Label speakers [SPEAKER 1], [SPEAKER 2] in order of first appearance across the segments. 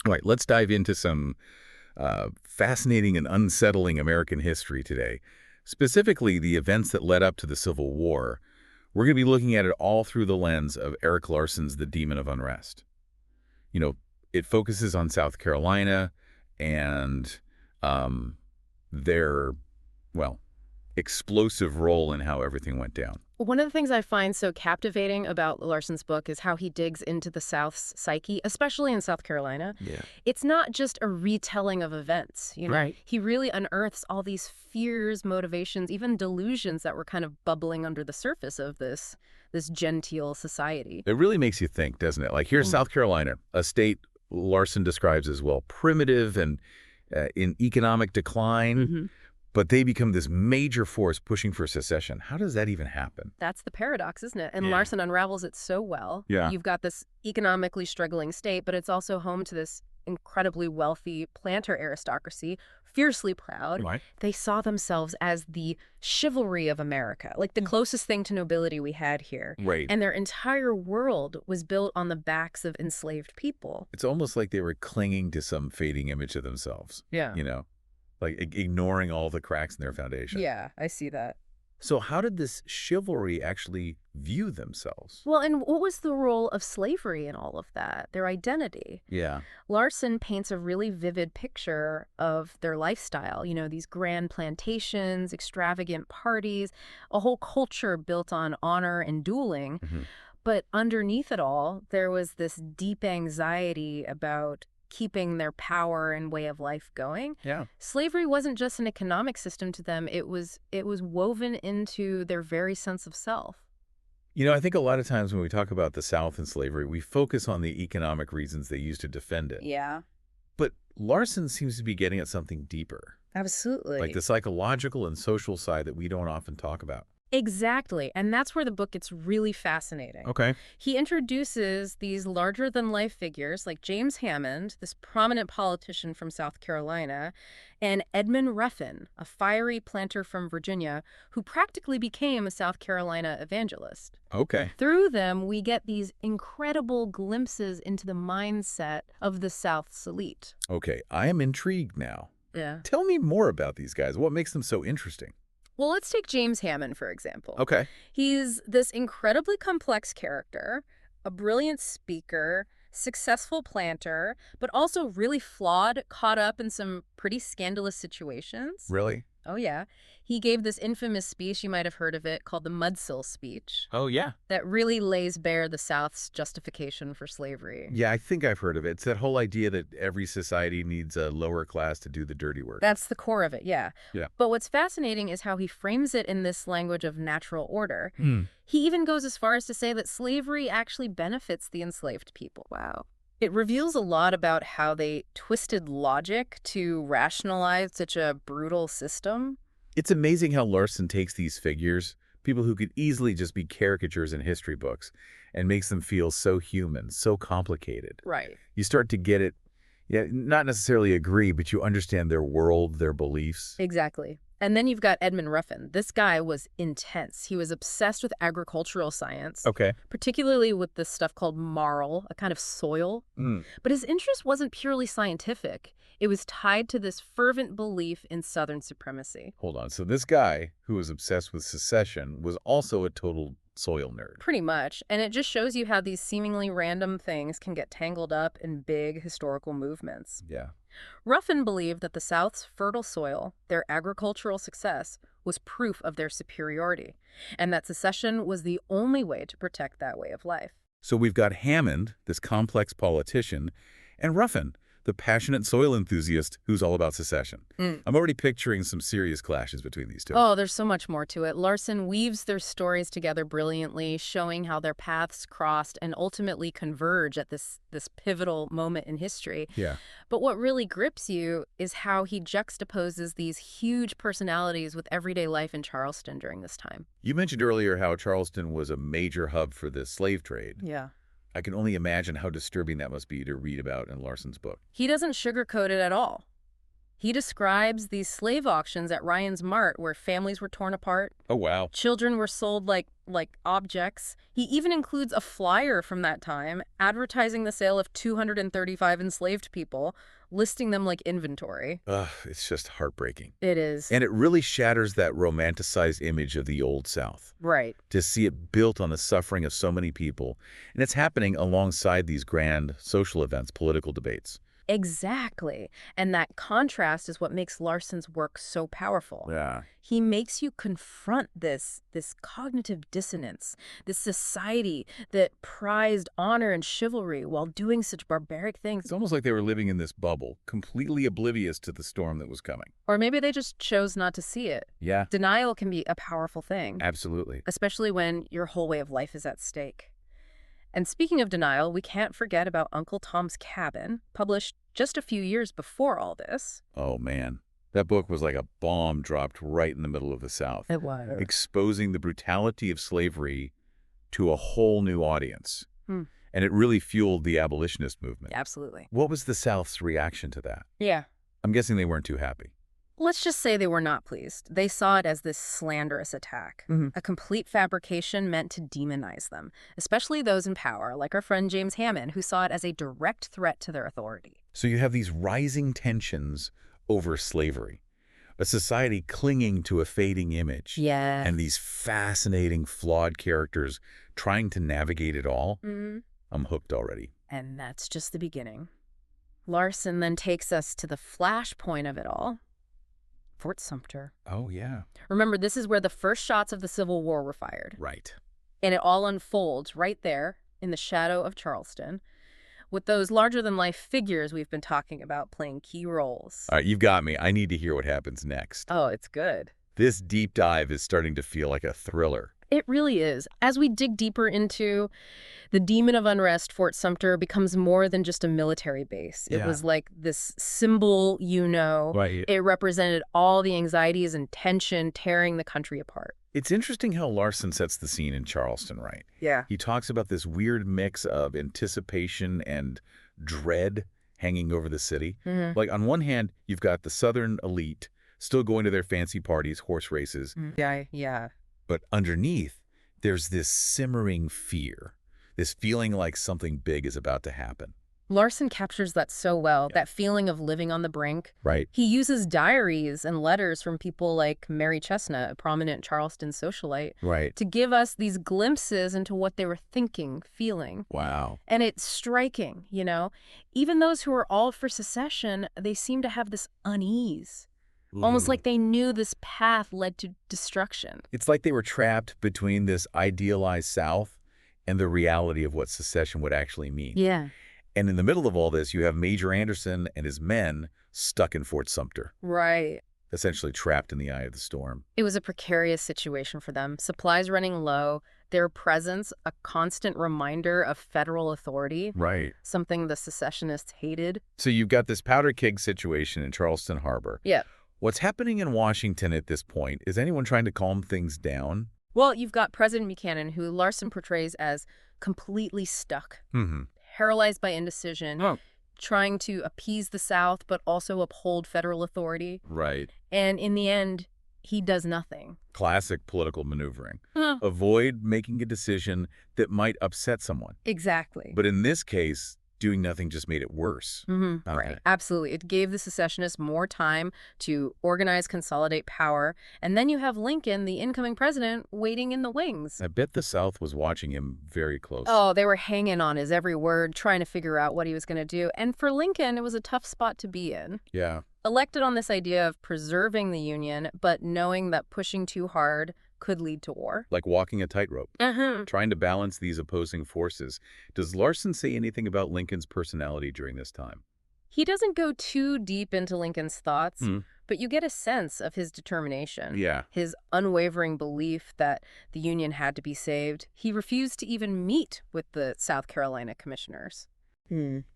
[SPEAKER 1] All right, let's dive into some fascinating and unsettling American history today, specifically the events that led up to the Civil War. We're going to be looking at it all through the lens of Erik Larson's The Demon of Unrest. You know, it focuses on South Carolina and their, well, explosive role in how everything went down.
[SPEAKER 2] One of the things I find so captivating about Larson's book is how he digs into the South's psyche, especially in South Carolina.
[SPEAKER 1] Yeah.
[SPEAKER 2] It's not just a retelling of events, you know.
[SPEAKER 1] Right.
[SPEAKER 2] He really unearths all these fears, motivations, even delusions that were kind of bubbling under the surface of this genteel society.
[SPEAKER 1] It really makes you think, doesn't it? Like here's South Carolina, a state Larson describes as, well, primitive and in economic decline. But they become this major force pushing for secession. How does that even happen?
[SPEAKER 2] That's the paradox, isn't it? And Larson unravels it so well.
[SPEAKER 1] Yeah.
[SPEAKER 2] You've got this economically struggling state, but it's also home to this incredibly wealthy planter aristocracy, fiercely proud.
[SPEAKER 1] Right.
[SPEAKER 2] They saw themselves as the chivalry of America, like the closest thing to nobility we had here.
[SPEAKER 1] Right.
[SPEAKER 2] And their entire world was built on the backs of enslaved people.
[SPEAKER 1] It's almost like they were clinging to some fading image of themselves.
[SPEAKER 2] Yeah.
[SPEAKER 1] You know? Like ignoring all the cracks in their foundation.
[SPEAKER 2] Yeah, I see that.
[SPEAKER 1] So how did this chivalry actually view themselves?
[SPEAKER 2] Well, and what was the role of slavery in all of that? Their identity.
[SPEAKER 1] Yeah.
[SPEAKER 2] Larson paints a really vivid picture of their lifestyle. You know, these grand plantations, extravagant parties, a whole culture built on honor and dueling. But underneath it all, there was this deep anxiety about keeping their power and way of life going.
[SPEAKER 1] Yeah.
[SPEAKER 2] Slavery wasn't just an economic system to them. It was woven into their very sense of self.
[SPEAKER 1] You know, I think a lot of times when we talk about the South and slavery, we focus on the economic reasons they used to defend it.
[SPEAKER 2] Yeah.
[SPEAKER 1] But Larson seems to be getting at something deeper,
[SPEAKER 2] Absolutely.
[SPEAKER 1] like the psychological and social side that we don't often talk about.
[SPEAKER 2] Exactly. And that's where the book gets really fascinating.
[SPEAKER 1] Okay.
[SPEAKER 2] He introduces these larger-than-life figures like James Hammond, this prominent politician from South Carolina, and Edmund Ruffin, a fiery planter from Virginia who practically became a South Carolina evangelist.
[SPEAKER 1] Okay.
[SPEAKER 2] Through them, we get these incredible glimpses into the mindset of the South's elite.
[SPEAKER 1] Okay. I am intrigued now.
[SPEAKER 2] Yeah.
[SPEAKER 1] Tell me more about these guys. What makes them so interesting?
[SPEAKER 2] Well, let's take James Hammond, for example.
[SPEAKER 1] Okay.
[SPEAKER 2] He's this incredibly complex character, a brilliant speaker, successful planter, but also really flawed, caught up in some pretty scandalous situations.
[SPEAKER 1] Really?
[SPEAKER 2] Oh, yeah. He gave this infamous speech, you might have heard of it, called the Mudsill speech,
[SPEAKER 1] Oh, yeah.
[SPEAKER 2] that really lays bare the South's justification for slavery.
[SPEAKER 1] Yeah, I think I've heard of it. It's that whole idea that every society needs a lower class to do the dirty work.
[SPEAKER 2] That's the core of it, yeah.
[SPEAKER 1] Yeah.
[SPEAKER 2] But what's fascinating is how he frames it in this language of natural order. He even goes as far as to say that slavery actually benefits the enslaved people. Wow. It reveals a lot about how they twisted logic to rationalize such a brutal system.
[SPEAKER 1] It's amazing how Larson takes these figures, people who could easily just be caricatures in history books, and makes them feel so human, so complicated.
[SPEAKER 2] Right.
[SPEAKER 1] You start to get it, not necessarily agree, but you understand their world, their beliefs.
[SPEAKER 2] Exactly. And then you've got Edmund Ruffin. This guy was intense. He was obsessed with agricultural science,
[SPEAKER 1] Okay.
[SPEAKER 2] particularly with this stuff called marl, a kind of soil. But his interest wasn't purely scientific. It was tied to this fervent belief in Southern supremacy.
[SPEAKER 1] Hold on. So this guy who was obsessed with secession was also a total soil nerd.
[SPEAKER 2] Pretty much. And it just shows you how these seemingly random things can get tangled up in big historical movements.
[SPEAKER 1] Yeah.
[SPEAKER 2] Ruffin believed that the South's fertile soil, their agricultural success, was proof of their superiority, and that secession was the only way to protect that way of life.
[SPEAKER 1] So we've got Hammond, this complex politician, and Ruffin, the passionate soil enthusiast who's all about secession. I'm already picturing some serious clashes between these two.
[SPEAKER 2] Oh, there's so much more to it. Larson weaves their stories together brilliantly, showing how their paths crossed and ultimately converge at this pivotal moment in history.
[SPEAKER 1] Yeah.
[SPEAKER 2] But what really grips you is how he juxtaposes these huge personalities with everyday life in Charleston during this time.
[SPEAKER 1] You mentioned earlier how Charleston was a major hub for the slave trade.
[SPEAKER 2] Yeah.
[SPEAKER 1] I can only imagine how disturbing that must be to read about in Larson's book.
[SPEAKER 2] He doesn't sugarcoat it at all. He describes these slave auctions at Ryan's Mart where families were torn apart,
[SPEAKER 1] Oh, wow.
[SPEAKER 2] children were sold like objects. He even includes a flyer from that time advertising the sale of 235 enslaved people, listing them like inventory.
[SPEAKER 1] Ugh, it's just heartbreaking.
[SPEAKER 2] It is.
[SPEAKER 1] And it really shatters that romanticized image of the Old South.
[SPEAKER 2] Right.
[SPEAKER 1] To see it built on the suffering of so many people. And it's happening alongside these grand social events, political debates.
[SPEAKER 2] Exactly. And that contrast is what makes Larson's work so powerful.
[SPEAKER 1] Yeah.
[SPEAKER 2] He makes you confront this cognitive dissonance, this society that prized honor and chivalry while doing such barbaric things.
[SPEAKER 1] It's almost like they were living in this bubble, completely oblivious to the storm that was coming.
[SPEAKER 2] Or maybe they just chose not to see it.
[SPEAKER 1] Yeah,
[SPEAKER 2] Denial can be a powerful thing,
[SPEAKER 1] absolutely.
[SPEAKER 2] especially when your whole way of life is at stake. And speaking of denial, we can't forget about Uncle Tom's Cabin, published just a few years before all this.
[SPEAKER 1] Oh, man. That book was like a bomb dropped right in the middle of the South,
[SPEAKER 2] It was.
[SPEAKER 1] exposing the brutality of slavery to a whole new audience.
[SPEAKER 2] Hmm.
[SPEAKER 1] And it really fueled the abolitionist movement.
[SPEAKER 2] Absolutely.
[SPEAKER 1] What was the South's reaction to that?
[SPEAKER 2] Yeah.
[SPEAKER 1] I'm guessing they weren't too happy.
[SPEAKER 2] Let's just say they were not pleased. They saw it as this slanderous attack, a complete fabrication meant to demonize them, especially those in power, like our friend James Hammond, who saw it as a direct threat to their authority.
[SPEAKER 1] So you have these rising tensions over slavery, a society clinging to a fading image,
[SPEAKER 2] Yeah.
[SPEAKER 1] and these fascinating, flawed characters trying to navigate it all. I'm hooked already.
[SPEAKER 2] And that's just the beginning. Larson then takes us to the flashpoint of it all, Fort Sumter.
[SPEAKER 1] Oh, yeah.
[SPEAKER 2] Remember, this is where the first shots of the Civil War were fired.
[SPEAKER 1] Right.
[SPEAKER 2] And it all unfolds right there in the shadow of Charleston, with those larger-than-life figures we've been talking about playing key roles.
[SPEAKER 1] All right, you've got me. I need to hear what happens next.
[SPEAKER 2] Oh, it's good.
[SPEAKER 1] This deep dive is starting to feel like a thriller.
[SPEAKER 2] It really is. As we dig deeper into the Demon of Unrest, Fort Sumter becomes more than just a military base. It
[SPEAKER 1] Yeah.
[SPEAKER 2] was like this symbol,
[SPEAKER 1] Right.
[SPEAKER 2] It represented all the anxieties and tension tearing the country apart.
[SPEAKER 1] It's interesting how Larson sets the scene in Charleston, right?
[SPEAKER 2] Yeah.
[SPEAKER 1] He talks about this weird mix of anticipation and dread hanging over the city. Like, on one hand, you've got the Southern elite still going to their fancy parties, horse races,
[SPEAKER 2] Yeah.
[SPEAKER 1] but underneath, there's this simmering fear, this feeling like something big is about to happen.
[SPEAKER 2] Larson captures that so well, that feeling of living on the brink.
[SPEAKER 1] Right.
[SPEAKER 2] He uses diaries and letters from people like Mary Chestnut, a prominent Charleston socialite,
[SPEAKER 1] Right.
[SPEAKER 2] to give us these glimpses into what they were thinking, feeling.
[SPEAKER 1] Wow.
[SPEAKER 2] And it's striking, Even those who are all for secession, they seem to have this unease. Almost like they knew this path led to destruction.
[SPEAKER 1] It's like they were trapped between this idealized South and the reality of what secession would actually mean.
[SPEAKER 2] Yeah.
[SPEAKER 1] And in the middle of all this, you have Major Anderson and his men stuck in Fort Sumter,
[SPEAKER 2] Right.
[SPEAKER 1] essentially trapped in the eye of the storm.
[SPEAKER 2] It was a precarious situation for them. Supplies running low, their presence a constant reminder of federal authority,
[SPEAKER 1] Right.
[SPEAKER 2] something the secessionists hated.
[SPEAKER 1] So you've got this powder keg situation in Charleston Harbor.
[SPEAKER 2] Yeah.
[SPEAKER 1] What's happening in Washington at this point? Is anyone trying to calm things down?
[SPEAKER 2] Well, you've got President Buchanan, who Larson portrays as completely stuck, paralyzed by indecision, trying to appease the South, but also uphold federal authority.
[SPEAKER 1] Right.
[SPEAKER 2] And in the end, he does nothing.
[SPEAKER 1] Classic political maneuvering. Avoid making a decision that might upset someone.
[SPEAKER 2] Exactly.
[SPEAKER 1] But in this case, doing nothing just made it worse. Okay.
[SPEAKER 2] Right. Absolutely. It gave the secessionists more time to organize, consolidate power. And then you have Lincoln, the incoming president, waiting in the wings.
[SPEAKER 1] I bet the South was watching him very closely.
[SPEAKER 2] Oh, they were hanging on his every word, trying to figure out what he was going to do. And for Lincoln, it was a tough spot to be in.
[SPEAKER 1] Yeah.
[SPEAKER 2] Elected on this idea of preserving the Union, but knowing that pushing too hard could lead to war.
[SPEAKER 1] Like walking a tightrope, trying to balance these opposing forces. Does Larson say anything about Lincoln's personality during this time?
[SPEAKER 2] He doesn't go too deep into Lincoln's thoughts, but you get a sense of his determination.
[SPEAKER 1] Yeah.
[SPEAKER 2] His unwavering belief that the Union had to be saved. He refused to even meet with the South Carolina commissioners.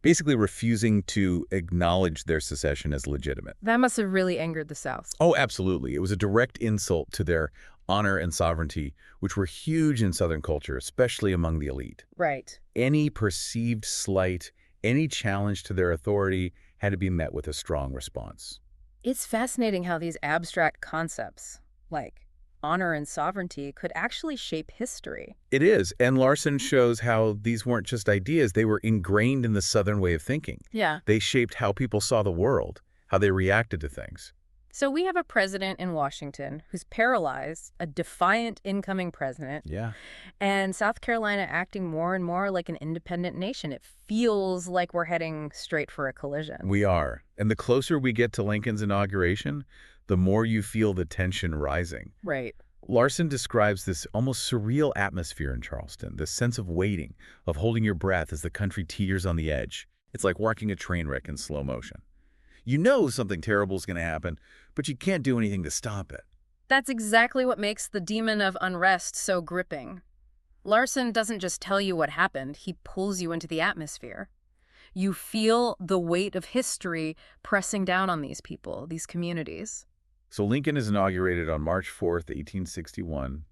[SPEAKER 1] Basically refusing to acknowledge their secession as legitimate.
[SPEAKER 2] That must have really angered the South.
[SPEAKER 1] Oh, absolutely. It was a direct insult to their honor and sovereignty, which were huge in Southern culture, especially among the elite.
[SPEAKER 2] Right.
[SPEAKER 1] Any perceived slight, any challenge to their authority had to be met with a strong response.
[SPEAKER 2] It's fascinating how these abstract concepts, like honor and sovereignty, could actually shape history.
[SPEAKER 1] It is, and Larson shows how these weren't just ideas, they were ingrained in the Southern way of thinking.
[SPEAKER 2] Yeah.
[SPEAKER 1] They shaped how people saw the world, how they reacted to things.
[SPEAKER 2] So we have a president in Washington who's paralyzed, a defiant incoming president,
[SPEAKER 1] Yeah.
[SPEAKER 2] and South Carolina acting more and more like an independent nation. It feels like we're heading straight for a collision.
[SPEAKER 1] We are. And the closer we get to Lincoln's inauguration, the more you feel the tension rising.
[SPEAKER 2] Right.
[SPEAKER 1] Larson describes this almost surreal atmosphere in Charleston, this sense of waiting, of holding your breath as the country teeters on the edge. It's like watching a train wreck in slow motion. You know something terrible is going to happen, but you can't do anything to stop it.
[SPEAKER 2] That's exactly what makes the Demon of Unrest so gripping. Larson doesn't just tell you what happened, he pulls you into the atmosphere. You feel the weight of history pressing down on these people, these communities.
[SPEAKER 1] So Lincoln is inaugurated on March 4th, 1861.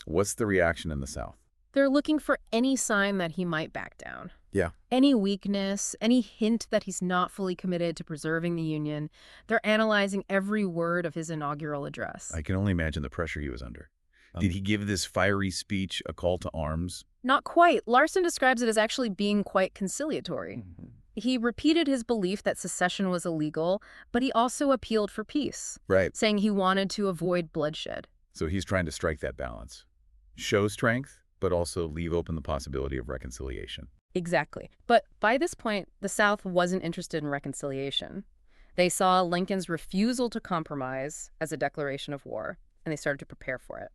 [SPEAKER 1] What's the reaction in the South?
[SPEAKER 2] They're looking for any sign that he might back down.
[SPEAKER 1] Yeah.
[SPEAKER 2] Any weakness, any hint that he's not fully committed to preserving the Union. They're analyzing every word of his inaugural address.
[SPEAKER 1] I can only imagine the pressure he was under. Did he give this fiery speech a call to arms?
[SPEAKER 2] Not quite. Larson describes it as actually being quite conciliatory. He repeated his belief that secession was illegal, but he also appealed for peace,
[SPEAKER 1] Right.
[SPEAKER 2] saying he wanted to avoid bloodshed.
[SPEAKER 1] So he's trying to strike that balance. Show strength, but also leave open the possibility of reconciliation.
[SPEAKER 2] Exactly. But by this point, the South wasn't interested in reconciliation. They saw Lincoln's refusal to compromise as a declaration of war, and they started to prepare for it.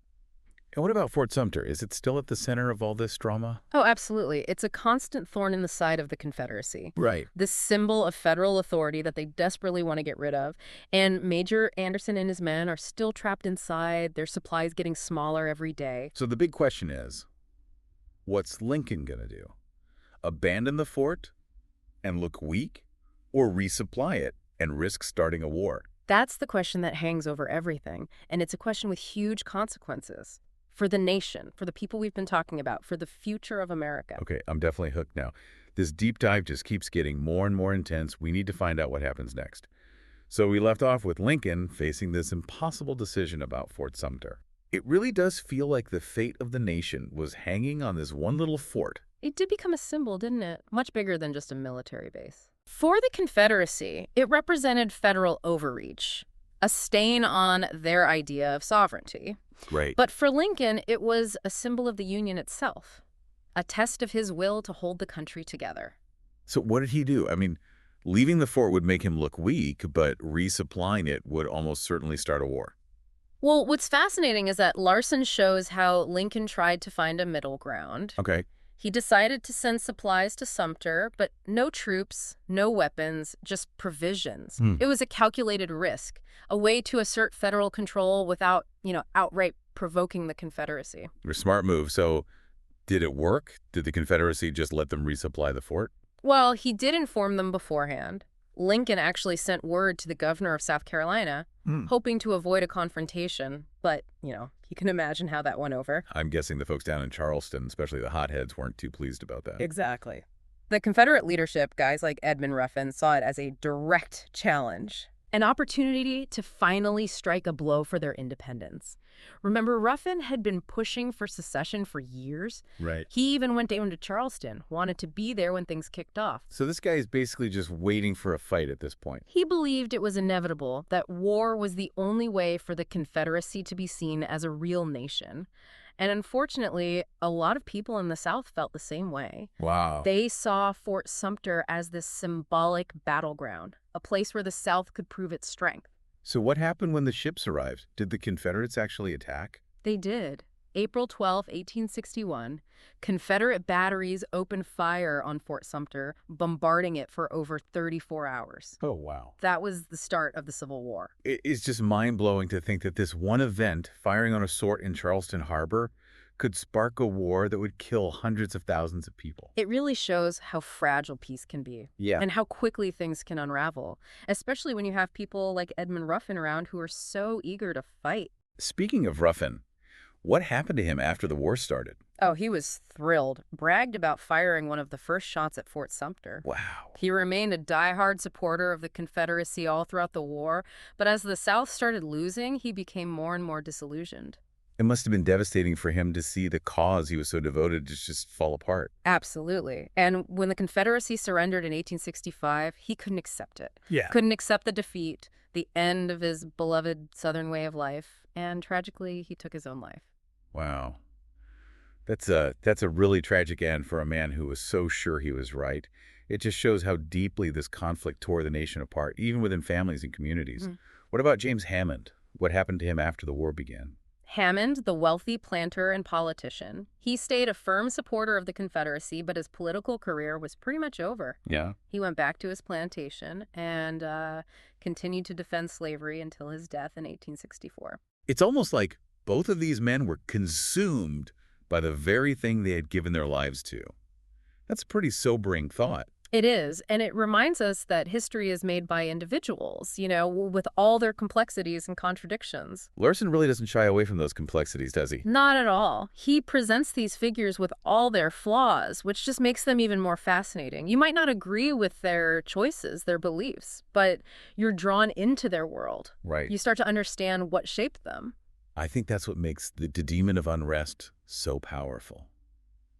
[SPEAKER 1] And what about Fort Sumter? Is it still at the center of all this drama?
[SPEAKER 2] Oh, absolutely. It's a constant thorn in the side of the Confederacy.
[SPEAKER 1] Right.
[SPEAKER 2] This symbol of federal authority that they desperately want to get rid of. And Major Anderson and his men are still trapped inside, their supplies getting smaller every day.
[SPEAKER 1] So the big question is, what's Lincoln going to do? Abandon the fort and look weak, or resupply it and risk starting a war?
[SPEAKER 2] That's the question that hangs over everything, and it's a question with huge consequences for the nation, for the people we've been talking about, for the future of America.
[SPEAKER 1] Okay, I'm definitely hooked now. This deep dive just keeps getting more and more intense. We need to find out what happens next. So we left off with Lincoln facing this impossible decision about Fort Sumter. It really does feel like the fate of the nation was hanging on this one little fort.
[SPEAKER 2] It did become a symbol, didn't it? Much bigger than just a military base. For the Confederacy, it represented federal overreach, a stain on their idea of sovereignty.
[SPEAKER 1] Right.
[SPEAKER 2] But for Lincoln, it was a symbol of the Union itself, a test of his will to hold the country together.
[SPEAKER 1] So what did he do? I mean, leaving the fort would make him look weak, but resupplying it would almost certainly start a war.
[SPEAKER 2] Well, what's fascinating is that Larson shows how Lincoln tried to find a middle ground.
[SPEAKER 1] Okay.
[SPEAKER 2] He decided to send supplies to Sumter, but no troops, no weapons, just provisions. It was a calculated risk, a way to assert federal control without, outright provoking the Confederacy.
[SPEAKER 1] A smart move. So did it work? Did the Confederacy just let them resupply the fort?
[SPEAKER 2] Well, he did inform them beforehand. Lincoln actually sent word to the governor of South Carolina, hoping to avoid a confrontation. But, you can imagine how that went over.
[SPEAKER 1] I'm guessing the folks down in Charleston, especially the hotheads, weren't too pleased about that.
[SPEAKER 2] Exactly. The Confederate leadership, guys like Edmund Ruffin, saw it as a direct challenge, an opportunity to finally strike a blow for their independence. Remember, Ruffin had been pushing for secession for years.
[SPEAKER 1] Right.
[SPEAKER 2] He even went down to Charleston, wanted to be there when things kicked off.
[SPEAKER 1] So this guy is basically just waiting for a fight at this point.
[SPEAKER 2] He believed it was inevitable, that war was the only way for the Confederacy to be seen as a real nation. And unfortunately, a lot of people in the South felt the same way.
[SPEAKER 1] Wow.
[SPEAKER 2] They saw Fort Sumter as this symbolic battleground, a place where the South could prove its strength.
[SPEAKER 1] So what happened when the ships arrived? Did the Confederates actually attack?
[SPEAKER 2] They did. April 12, 1861, Confederate batteries opened fire on Fort Sumter, bombarding it for over 34 hours.
[SPEAKER 1] Oh, wow.
[SPEAKER 2] That was the start of the Civil War.
[SPEAKER 1] It's just mind-blowing to think that this one event, firing on a fort in Charleston Harbor, could spark a war that would kill hundreds of thousands of people.
[SPEAKER 2] It really shows how fragile peace can be.
[SPEAKER 1] Yeah.
[SPEAKER 2] And how quickly things can unravel, especially when you have people like Edmund Ruffin around who are so eager to fight.
[SPEAKER 1] Speaking of Ruffin, What happened to him after the war started?
[SPEAKER 2] Oh, he was thrilled, bragged about firing one of the first shots at Fort Sumter.
[SPEAKER 1] Wow.
[SPEAKER 2] He remained a diehard supporter of the Confederacy all throughout the war, but as the South started losing, he became more and more disillusioned.
[SPEAKER 1] It must have been devastating for him to see the cause he was so devoted to just fall apart.
[SPEAKER 2] Absolutely. And when the Confederacy surrendered in 1865, he couldn't accept it.
[SPEAKER 1] Yeah.
[SPEAKER 2] Couldn't accept the defeat, the end of his beloved Southern way of life, and tragically, he took his own life.
[SPEAKER 1] Wow. That's a really tragic end for a man who was so sure he was right. It just shows how deeply this conflict tore the nation apart, even within families and communities. What about James Hammond? What happened to him after the war began?
[SPEAKER 2] Hammond, the wealthy planter and politician, he stayed a firm supporter of the Confederacy, but his political career was pretty much over.
[SPEAKER 1] Yeah.
[SPEAKER 2] He went back to his plantation and continued to defend slavery until his death in 1864.
[SPEAKER 1] It's almost like both of these men were consumed by the very thing they had given their lives to. That's a pretty sobering thought.
[SPEAKER 2] It is, and it reminds us that history is made by individuals, with all their complexities and contradictions.
[SPEAKER 1] Larson really doesn't shy away from those complexities, does he?
[SPEAKER 2] Not at all. He presents these figures with all their flaws, which just makes them even more fascinating. You might not agree with their choices, their beliefs, but you're drawn into their world.
[SPEAKER 1] Right.
[SPEAKER 2] You start to understand what shaped them.
[SPEAKER 1] I think that's what makes the Demon of Unrest so powerful.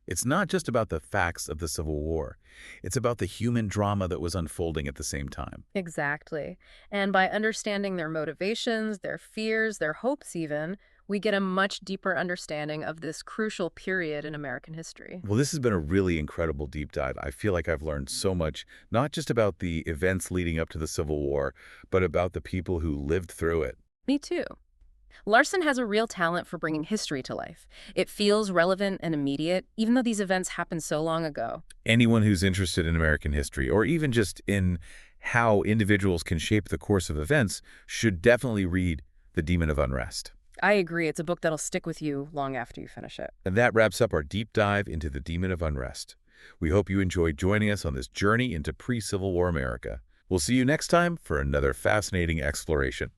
[SPEAKER 1] It's not just about the facts of the Civil War. It's about the human drama that was unfolding at the same time.
[SPEAKER 2] Exactly. And by understanding their motivations, their fears, their hopes even, we get a much deeper understanding of this crucial period in American history.
[SPEAKER 1] Well, this has been a really incredible deep dive. I feel like I've learned so much, not just about the events leading up to the Civil War, but about the people who lived through it.
[SPEAKER 2] Me too. Larson has a real talent for bringing history to life. It feels relevant and immediate, even though these events happened so long ago.
[SPEAKER 1] Anyone who's interested in American history, or even just in how individuals can shape the course of events, should definitely read The Demon of Unrest.
[SPEAKER 2] I agree. It's a book that'll stick with you long after you finish it.
[SPEAKER 1] And that wraps up our deep dive into The Demon of Unrest. We hope you enjoyed joining us on this journey into pre-Civil War America. We'll see you next time for another fascinating exploration.